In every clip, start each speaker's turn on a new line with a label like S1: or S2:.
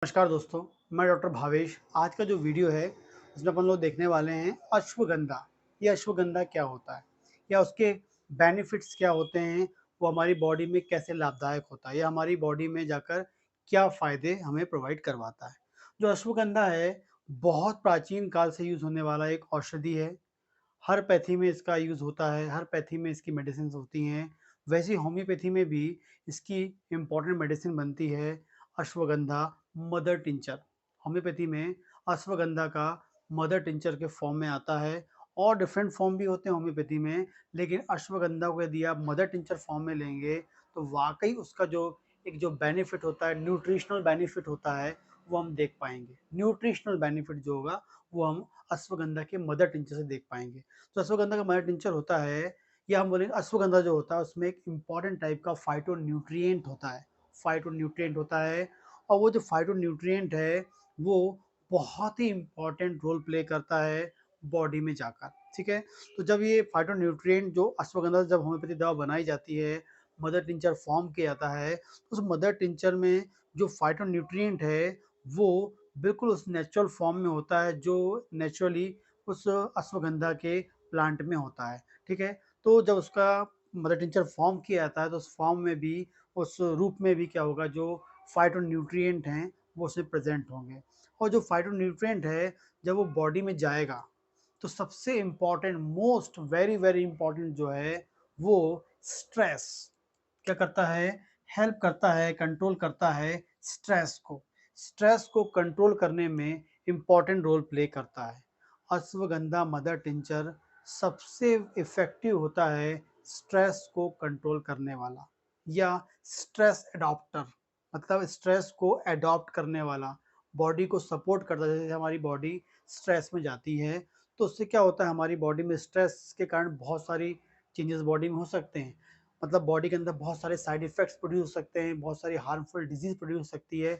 S1: नमस्कार दोस्तों, मैं डॉक्टर भावेश। आज का जो वीडियो है उसमें अपन लोग देखने वाले हैं अश्वगंधा। ये अश्वगंधा क्या होता है या उसके बेनिफिट्स क्या होते हैं, वो हमारी बॉडी में कैसे लाभदायक होता है या हमारी बॉडी में जाकर क्या फ़ायदे हमें प्रोवाइड करवाता है। जो अश्वगंधा है बहुत प्राचीन काल से यूज़ होने वाला एक औषधि है। हर पैथी में इसका यूज़ होता है, हर पैथी में इसकी मेडिसिन्स होती हैं। वैसे ही होम्योपैथी में भी इसकी इम्पोर्टेंट मेडिसिन बनती है अश्वगंधा मदर टिंचर। होम्योपैथी में अश्वगंधा का मदर टिंचर के फॉर्म में आता है और डिफरेंट फॉर्म भी होते हैं होम्योपैथी में, लेकिन अश्वगंधा को यदि आप मदर टिंचर फॉर्म में लेंगे तो वाक़ई उसका जो बेनिफिट होता है, न्यूट्रिशनल बेनिफिट होता है, वो हम देख पाएँगे। न्यूट्रिशनल बेनिफिट जो होगा वो हम अश्वगंधा के मदर टिंचर से देख पाएँगे। तो अश्वगंधा का मदर टिंचर होता है या हम बोलेंगे अश्वगंधा जो होता है उसमें एक इम्पॉर्टेंट टाइप का फाइटोन्यूट्रिएंट होता है। फाइटोन्यूट्रिएंट होता है और वो जो फाइटोन्यूट्रिएंट है वो बहुत ही इम्पॉर्टेंट रोल प्ले करता है बॉडी में जाकर, ठीक है? तो जब ये फाइटोन्यूट्रिएंट जो अश्वगंधा से जब होम्योपैथी दवा बनाई जाती है, मदर टिंचर फॉर्म किया जाता है, तो उस मदर टिंचर में जो फाइटोन्यूट्रिएंट है वो बिल्कुल उस नेचुरल फॉर्म में होता है जो नेचुरली उस अश्वगंधा के प्लांट में होता है, ठीक है? तो जब उसका मदर टिंचर फॉर्म किया जाता है तो उस फॉर्म में भी, उस रूप में भी क्या होगा, जो फाइटोन्यूट्रिएंट हैं वो उसमें प्रेज़ेंट होंगे। और जो फाइटोन्यूट्रिएंट है जब वो बॉडी में जाएगा तो सबसे important most very very important जो है वो स्ट्रेस क्या करता है, हेल्प करता है, कंट्रोल करता है स्ट्रेस को। स्ट्रेस को कंट्रोल करने में इम्पोर्टेंट रोल प्ले करता है। अश्वगंधा मदर टिंचर सबसे इफ़ेक्टिव होता है स्ट्रेस को कंट्रोल करने वाला या स्ट्रेस एडॉप्टर, मतलब स्ट्रेस को एडॉप्ट करने वाला, बॉडी को सपोर्ट करता है। जैसे हमारी बॉडी स्ट्रेस में जाती है तो उससे क्या होता है, हमारी बॉडी में स्ट्रेस के कारण बहुत सारी चेंजेस बॉडी में हो सकते हैं। मतलब बॉडी के अंदर बहुत सारे साइड इफ़ेक्ट्स प्रोड्यूस हो सकते हैं, बहुत सारी हार्मफुल डिज़ीज़ प्रोड्यूस हो सकती है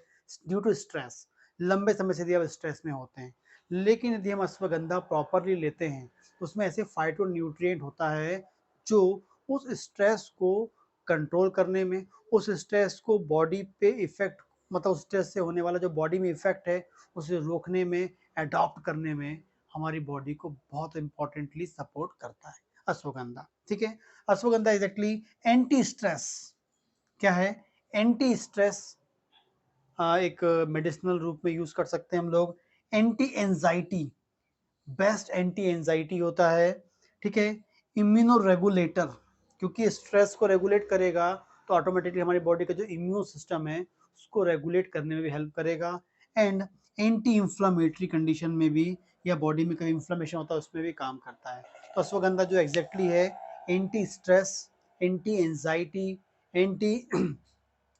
S1: ड्यू टू स्ट्रेस। लंबे समय से यदि आप स्ट्रेस में होते हैं। लेकिन यदि हम अश्वगंधा प्रॉपरली लेते हैं, तो उसमें ऐसे फाइटोन्यूट्रिएंट होता है जो उस स्ट्रेस को कंट्रोल करने में, उस स्ट्रेस को बॉडी पे इफ़ेक्ट, मतलब उस स्ट्रेस से होने वाला जो बॉडी में इफ़ेक्ट है, उसे रोकने में, एडॉप्ट करने में हमारी बॉडी को बहुत इम्पोर्टेंटली सपोर्ट करता है अश्वगंधा, ठीक है? अश्वगंधा एग्जैक्टली एंटी स्ट्रेस क्या है, एंटी स्ट्रेस एक मेडिसिनल रूप में यूज कर सकते हैं हम लोग। Anti anxiety, best anti anxiety होता है, ठीक है? इम्यूनो रेगुलेटर, क्योंकि स्ट्रेस को रेगुलेट करेगा तो ऑटोमेटिकली हमारी बॉडी का जो इम्यून सिस्टम है उसको रेगुलेट करने में भी हेल्प करेगा। एंड एंटी इंफ्लामेटरी कंडीशन में भी, या बॉडी में कभी इंफ्लामेशन होता है उसमें भी काम करता है। तो अश्वगंधा जो एग्जैक्टली है anti stress, anti anxiety, anti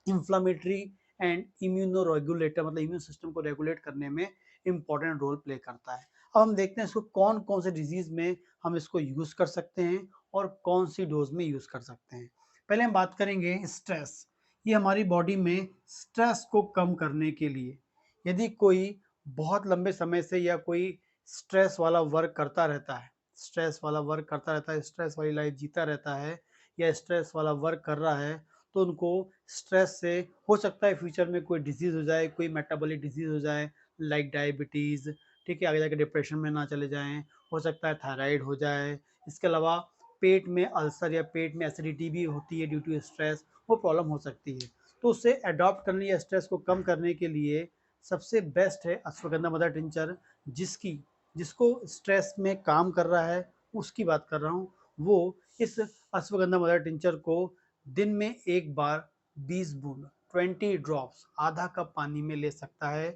S1: inflammatory and immuno regulator, मतलब इम्यून सिस्टम को रेगुलेट करने में इंपॉर्टेंट रोल प्ले करता है। अब हम देखते हैं इसको कौन कौन से डिजीज में हम इसको यूज कर सकते हैं और कौन सी डोज में यूज कर सकते हैं। पहले हम बात करेंगे स्ट्रेस। ये हमारी बॉडी में स्ट्रेस को कम करने के लिए, यदि कोई बहुत लंबे समय से या कोई स्ट्रेस वाला वर्क करता रहता है, स्ट्रेस वाला वर्क करता रहता है, स्ट्रेस वाली लाइफ जीता रहता है या स्ट्रेस वाला वर्क कर रहा है, तो उनको स्ट्रेस से हो सकता है फ्यूचर में कोई डिजीज़ हो जाए, कोई मेटाबॉलिक डिजीज़ हो जाए, लाइक डायबिटीज़, ठीक है? आगे जाके डिप्रेशन में ना चले जाएँ, हो सकता है थायराइड हो जाए। इसके अलावा पेट में अल्सर या पेट में एसिडिटी भी होती है ड्यू टू स्ट्रेस, वो प्रॉब्लम हो सकती है। तो उससे अडॉप्ट करने या स्ट्रेस को कम करने के लिए सबसे बेस्ट है अश्वगंधा मदर टिंचर, जिसकी जिसको स्ट्रेस में काम कर रहा है, उसकी बात कर रहा हूँ। वो इस अश्वगंधा मदर टिंचर को दिन में एक बार 20 बूंद 20 ड्रॉप्स आधा कप पानी में ले सकता है।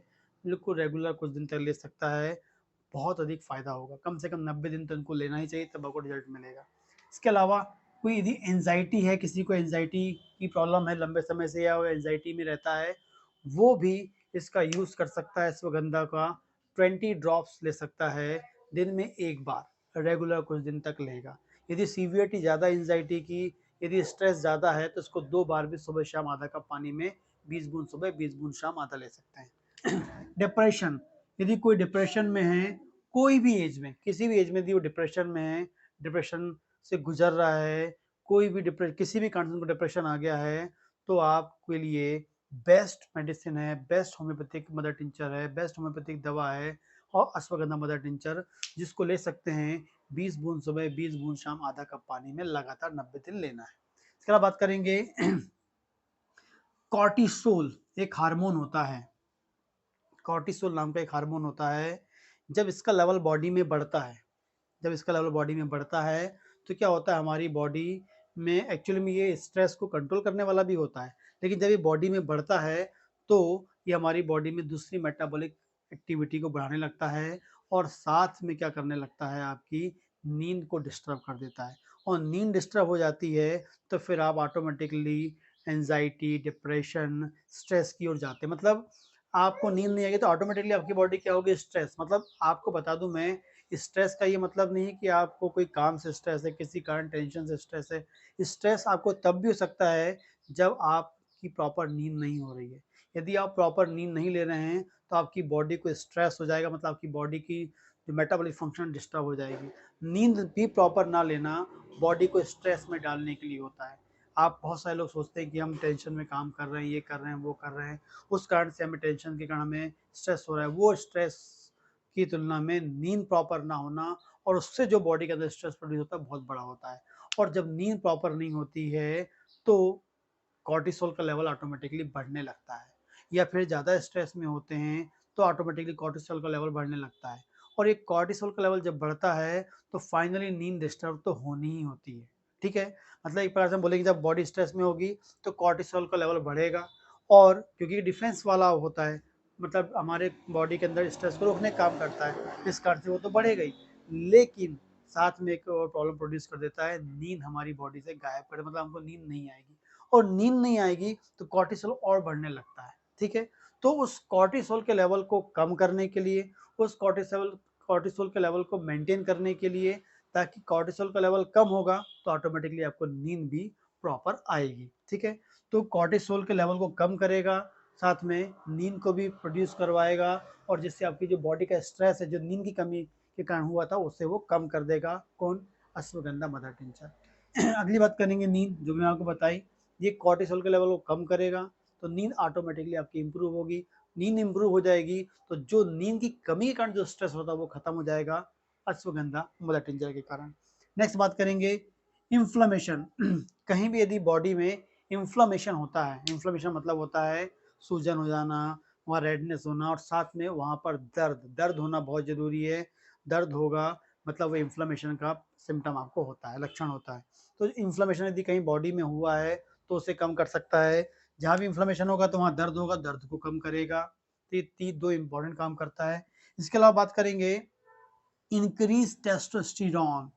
S1: बिल्कुल रेगुलर कुछ दिन तक ले सकता है, बहुत अधिक फ़ायदा होगा। कम से कम 90 दिन तक उनको लेना ही चाहिए, तब आपको रिज़ल्ट मिलेगा। इसके अलावा कोई यदि एंग्ज़ायटी है, किसी को एंग्ज़ायटी की प्रॉब्लम है लंबे समय से या वो एंग्ज़ायटी में रहता है, वो भी इसका यूज़ कर सकता है अश्वगंधा का। 20 ड्रॉप्स ले सकता है दिन में एक बार, रेगुलर कुछ दिन तक लेगा। यदि सीवियरिटी ज़्यादा एंग्ज़ायटी की, यदि स्ट्रेस ज़्यादा है तो इसको 2 बार भी सुबह-शाम आधा कप पानी में 20 बूँद सुबह, 20 बूँद शाम आधा ले सकते हैं। डिप्रेशन, यदि कोई डिप्रेशन में है, कोई भी एज में, किसी भी एज में यदि वो डिप्रेशन में है, डिप्रेशन से गुज़र रहा है, कोई भी किसी भी कारण से उनको डिप्रेशन आ गया है, तो आपके लिए बेस्ट मेडिसिन है, बेस्ट होम्योपैथिक मदर टिंचर है, बेस्ट होम्योपैथिक दवा है और अश्वगंधा मदर टिंचर, जिसको ले सकते हैं 20 बूंद सुबह, 20 बूंद शाम, आधा कप पानी में लगातार 90 दिन लेना है। इसके बाद बात करेंगे कॉर्टिसोल एक हार्मोन होता है, कॉर्टिसोल नाम का एक हार्मोन होता है। जब इसका लेवल बॉडी में बढ़ता है, जब इसका लेवल बॉडी में बढ़ता है तो क्या होता है, हमारी बॉडी में एक्चुअली में ये स्ट्रेस को कंट्रोल करने वाला भी होता है, लेकिन जब ये बॉडी में बढ़ता है तो ये हमारी बॉडी में दूसरी मेटाबॉलिक एक्टिविटी को बढ़ाने लगता है और साथ में क्या करने लगता है, आपकी नींद को डिस्टर्ब कर देता है। और नींद डिस्टर्ब हो जाती है तो फिर आप ऑटोमेटिकली एंजाइटी, डिप्रेशन, स्ट्रेस की ओर जाते हैं। मतलब आपको नींद नहीं आएगी तो ऑटोमेटिकली आपकी बॉडी क्या होगी, स्ट्रेस। मतलब आपको बता दूं मैं, स्ट्रेस का ये मतलब नहीं है कि आपको कोई काम से स्ट्रेस है, किसी कारण टेंशन से स्ट्रेस है। स्ट्रेस आपको तब भी हो सकता है जब आपकी प्रॉपर नींद नहीं हो रही है। यदि आप प्रॉपर नींद नहीं ले रहे हैं तो आपकी बॉडी को स्ट्रेस हो जाएगा, मतलब आपकी बॉडी की जो मेटाबॉलिक फंक्शन डिस्टर्ब हो जाएगी। नींद भी प्रॉपर ना लेना बॉडी को स्ट्रेस में डालने के लिए होता है। आप बहुत सारे लोग सोचते हैं कि हम टेंशन में काम कर रहे हैं, ये कर रहे हैं, वो कर रहे हैं, उस कारण से हमें टेंशन के कारण हमें स्ट्रेस हो रहा है। वो स्ट्रेस की तुलना में नींद प्रॉपर ना होना और उससे जो बॉडी के अंदर स्ट्रेस प्रोड्यूस होता है बहुत बड़ा होता है। और जब नींद प्रॉपर नहीं होती है तो कॉर्टिसोल का लेवल ऑटोमेटिकली बढ़ने लगता है, या फिर ज़्यादा स्ट्रेस में होते हैं तो ऑटोमेटिकली कॉर्टिसोल का लेवल बढ़ने लगता है। और ये कॉर्टिसोल का लेवल जब बढ़ता है तो फाइनली नींद डिस्टर्ब तो होनी ही होती है। ठीक है, मतलब एक प्रकार से हम बोले कि जब बॉडी स्ट्रेस में होगी तो कॉर्टिसोल का लेवल बढ़ेगा, और क्योंकि डिफेंस वाला होता है, मतलब हमारे बॉडी के अंदर स्ट्रेस को रोकने का काम करता है, इस कारण से वो तो बढ़ेगा ही, लेकिन साथ में एक और प्रॉब्लम प्रोड्यूस कर देता है, नींद हमारी बॉडी से गायब कर, मतलब हमको नींद नहीं आएगी, और नींद नहीं आएगी तो कॉर्टिसोल और बढ़ने लगता है। ठीक है, तो उस कॉर्टिसोल के लेवल को कम करने के लिए, उस कॉर्टिसोल कॉर्टिसोल के लेवल को मेंटेन करने के लिए, ताकि कॉर्टिसोल का लेवल कम होगा तो ऑटोमेटिकली आपको नींद भी प्रॉपर आएगी। ठीक है, तो कॉर्टिसोल के लेवल को कम करेगा, साथ में नींद को भी प्रोड्यूस करवाएगा, और जिससे आपकी जो बॉडी का स्ट्रेस है जो नींद की कमी के कारण हुआ था उससे वो कम कर देगा। कौन? Ashwagandha mother tincture. अगली बात करेंगे नींद, जो मैंने आपको बताई, ये कॉर्टिसोल के लेवल को कम करेगा तो नींद ऑटोमेटिकली आपकी इंप्रूव होगी। नींद इंप्रूव हो जाएगी तो जो नींद की कमी के कारण जो स्ट्रेस होता है वो खत्म हो जाएगा अश्वगंधा मदर टिंचर के कारण। नेक्स्ट बात करेंगे इन्फ्लेमेशन। कहीं भी यदि बॉडी में इन्फ्लेमेशन होता है, इन्फ्लेमेशन मतलब होता है सूजन हो जाना, वहाँ रेडनेस होना, और साथ में वहाँ पर दर्द दर्द होना बहुत ज़रूरी है। दर्द होगा मतलब वो इन्फ्लेमेशन का सिम्टम आपको होता है, लक्षण होता है। तो इन्फ्लेमेशन यदि कहीं बॉडी में हुआ है तो उसे कम कर सकता है। जहाँ भी इन्फ्लेमेशन होगा तो वहाँ दर्द होगा, दर्द को कम करेगा। तो ये दो इंपॉर्टेंट काम करता है। इसके अलावा बात करेंगे इंक्रीज टेस्टोस्टेरोन।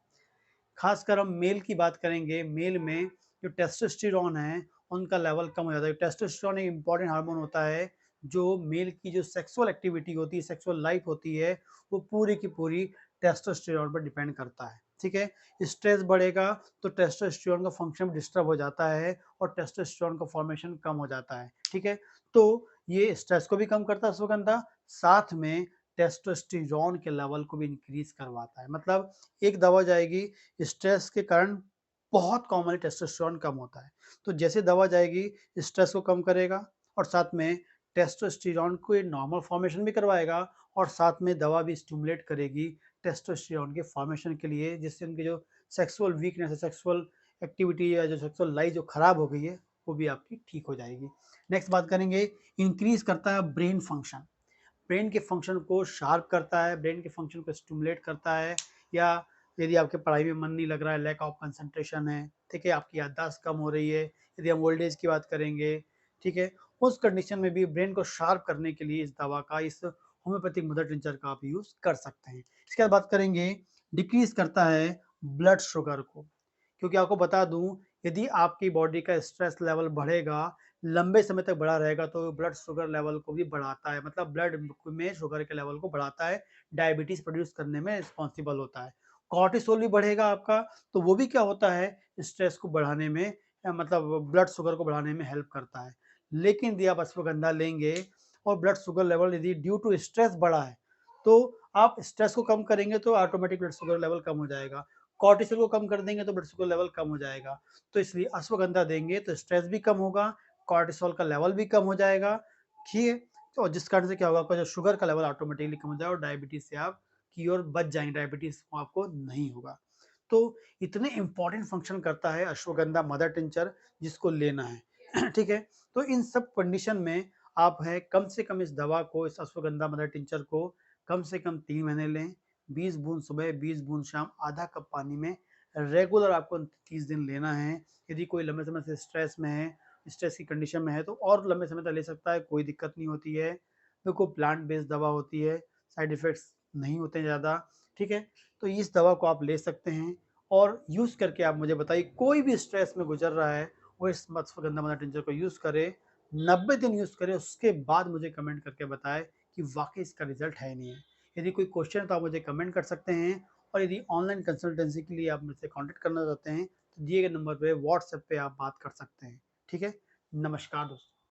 S1: खासकर हम मेल की बात करेंगे, मेल में जो टेस्टोस्टेरोन है उनका लेवल कम हो जाता है। टेस्टोस्टेरोन एक इंपॉर्टेंट हार्मोन होता है जो मेल की जो सेक्सुअल एक्टिविटी होती है, सेक्सुअल लाइफ होती है, वो पूरी की पूरी टेस्टोस्टेरोन पर डिपेंड करता है। ठीक है, स्ट्रेस बढ़ेगा तो टेस्टोस्टेरोन का फंक्शन डिस्टर्ब हो जाता है और टेस्टोस्टेरोन का फॉर्मेशन कम हो जाता है। ठीक है, तो ये स्ट्रेस को भी कम करता है अश्वगंधा, साथ में टेस्टोस्टेरोन के लेवल को भी इंक्रीज करवाता है। मतलब एक दवा जाएगी, स्ट्रेस के कारण बहुत कॉमनली टेस्टोस्टेरोन कम होता है, तो जैसे दवा जाएगी स्ट्रेस को कम करेगा और साथ में टेस्टोस्टेरोन को नॉर्मल फॉर्मेशन भी करवाएगा, और साथ में दवा भी स्टिमुलेट करेगी टेस्टोस्टेरोन के फॉर्मेशन के लिए, जिससे उनकी जो सेक्सुअल वीकनेस है, सेक्सुअल एक्टिविटी या जो सेक्सुअल लाइफ जो खराब हो गई है वो भी आपकी ठीक हो जाएगी। नेक्स्ट बात करेंगे, इंक्रीज करता है ब्रेन फंक्शन। ब्रेन के फंक्शन को शार्प करता है, ब्रेन के फंक्शन को स्टिमुलेट करता है, या यदि आपके पढ़ाई में मन नहीं लग रहा है, लैक ऑफ कंसंट्रेशन है, ठीक है, आपकी याददाश्त कम हो रही है, यदि हम ओल्ड एज की बात करेंगे, ठीक है, उस कंडीशन में भी ब्रेन को शार्प करने के लिए इस दवा का, इस होम्योपैथिक मदर टिंचर का आप यूज़ कर सकते हैं। इसके बाद बात करेंगे, डिक्रीज करता है ब्लड शुगर को, क्योंकि आपको बता दूं, यदि आपकी बॉडी का स्ट्रेस लेवल बढ़ेगा, लंबे समय तक बढ़ा रहेगा, तो ब्लड शुगर लेवल को भी बढ़ाता है, मतलब ब्लड में शुगर के लेवल को बढ़ाता है, डायबिटीज प्रोड्यूस करने में रिस्पॉन्सिबल होता है। कॉर्टिसोल भी बढ़ेगा आपका, तो वो भी क्या होता है, स्ट्रेस को बढ़ाने में, मतलब ब्लड शुगर को बढ़ाने में हेल्प करता है। लेकिन यदि आप अश्वगंधा लेंगे और ब्लड शुगर लेवल यदि ड्यू टू स्ट्रेस बढ़ा है, तो आप स्ट्रेस को कम करेंगे तो ऑटोमेटिक ब्लड शुगर लेवल कम हो जाएगा, कॉर्टिसोल को कम कर देंगे तो ब्लड शुगर लेवल कम हो जाएगा। तो इसलिए अश्वगंधा देंगे तो स्ट्रेस भी कम होगा, कॉर्टिसोल का लेवल भी कम हो जाएगा, ठीक है? तो जिस कारण से क्या होगा, आपका जो शुगर का लेवल ऑटोमेटिकली कम हो जाएगा और डायबिटीज़ से आप की ओर बच जाएँगे, डायबिटीज़ आपको नहीं होगा। तो इतने इम्पोर्टेंट फंक्शन करता है अश्वगंधा मदर टिंचर, जिसको लेना है, ठीक है? तो इन सब कंडीशन में आप है कम से कम इस दवा को, इस अश्वगंधा मदर टिंचर को कम से कम 3 महीने लें, 20 बूंद सुबह, 20 बूंद शाम, आधा कप पानी में रेगुलर आपको 30 दिन लेना है। यदि कोई लंबे समय से स्ट्रेस में है, स्ट्रेस की कंडीशन में है, तो और लंबे समय तक ले सकता है, कोई दिक्कत नहीं होती है। बिल्कुल प्लांट बेस्ड दवा होती है, साइड इफ़ेक्ट्स नहीं होते हैं ज़्यादा, ठीक है? तो इस दवा को आप ले सकते हैं और यूज़ करके आप मुझे बताइए, कोई भी स्ट्रेस में गुज़र रहा है, वो इस अश्वगंधा मदर टिंचर को यूज़ करे, 90 दिन यूज़ करे, उसके बाद मुझे कमेंट करके बताए कि वाक़ई इसका रिज़ल्ट है नहीं है। यदि कोई क्वेश्चन है तो आप मुझे कमेंट कर सकते हैं और यदि ऑनलाइन कंसल्टेंसी के लिए आप मुझसे कॉन्टैक्ट करना चाहते हैं, तो दिए गए नंबर पे व्हाट्सएप पे आप बात कर सकते हैं। ठीक है? नमस्कार दोस्तों।